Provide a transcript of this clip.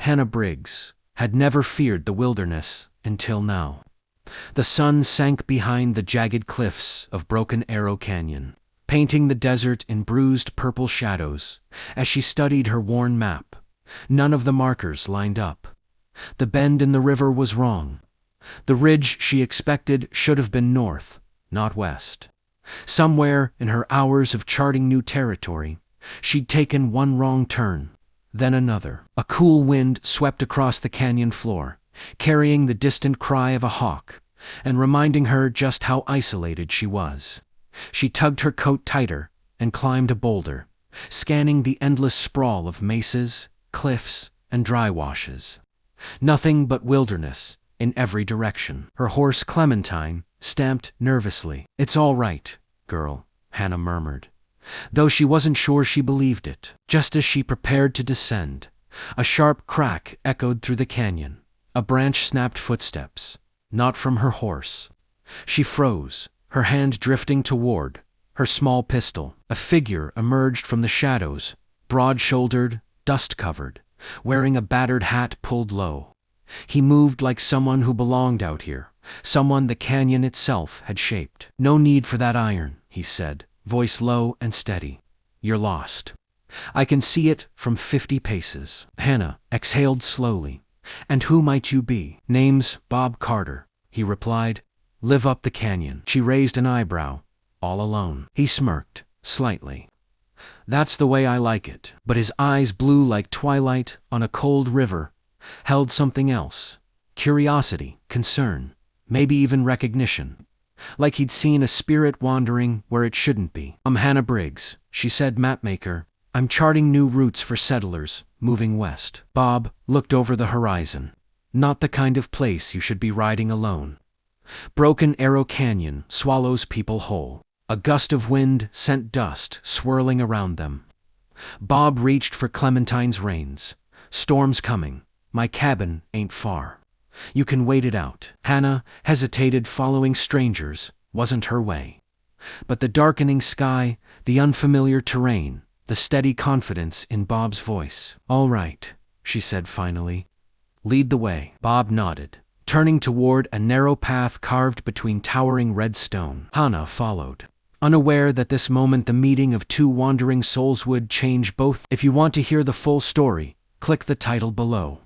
Hannah Briggs, had never feared the wilderness until now. The sun sank behind the jagged cliffs of Broken Arrow Canyon, painting the desert in bruised purple shadows. As she studied her worn map, none of the markers lined up. The bend in the river was wrong. The ridge she expected should have been north, not west. Somewhere in her hours of charting new territory, she'd taken one wrong turn, then another. A cool wind swept across the canyon floor, carrying the distant cry of a hawk, and reminding her just how isolated she was. She tugged her coat tighter and climbed a boulder, scanning the endless sprawl of mesas, cliffs, and dry washes. Nothing but wilderness in every direction. Her horse Clementine stamped nervously. "It's all right, girl," Hannah murmured, though she wasn't sure she believed it. Just as she prepared to descend, a sharp crack echoed through the canyon. A branch snapped footsteps, not from her horse. She froze, her hand drifting toward her small pistol. A figure emerged from the shadows, broad-shouldered, dust-covered, wearing a battered hat pulled low. He moved like someone who belonged out here, someone the canyon itself had shaped. "No need for that iron," he said, voice low and steady. "You're lost. I can see it from 50 paces." Hannah exhaled slowly. "And who might you be?" "Name's Bob Carter," he replied. "Live up the canyon." She raised an eyebrow. "All alone?" He smirked, slightly. "That's the way I like it." But his eyes, blue like twilight on a cold river, held something else. Curiosity, concern, maybe even recognition. Like he'd seen a spirit wandering where it shouldn't be. "I'm Hannah Briggs," she said, "mapmaker. I'm charting new routes for settlers, moving west." Bob looked over the horizon. "Not the kind of place you should be riding alone. Broken Arrow Canyon swallows people whole." A gust of wind sent dust swirling around them. Bob reached for Clementine's reins. "Storm's coming. My cabin ain't far. You can wait it out." Hannah hesitated. Following strangers wasn't her way. But the darkening sky, the unfamiliar terrain, the steady confidence in Bob's voice. "All right," she said finally. "Lead the way." Bob nodded, turning toward a narrow path carved between towering red stone. Hannah followed, unaware that this moment the meeting of two wandering souls would change both. If you want to hear the full story, click the title below.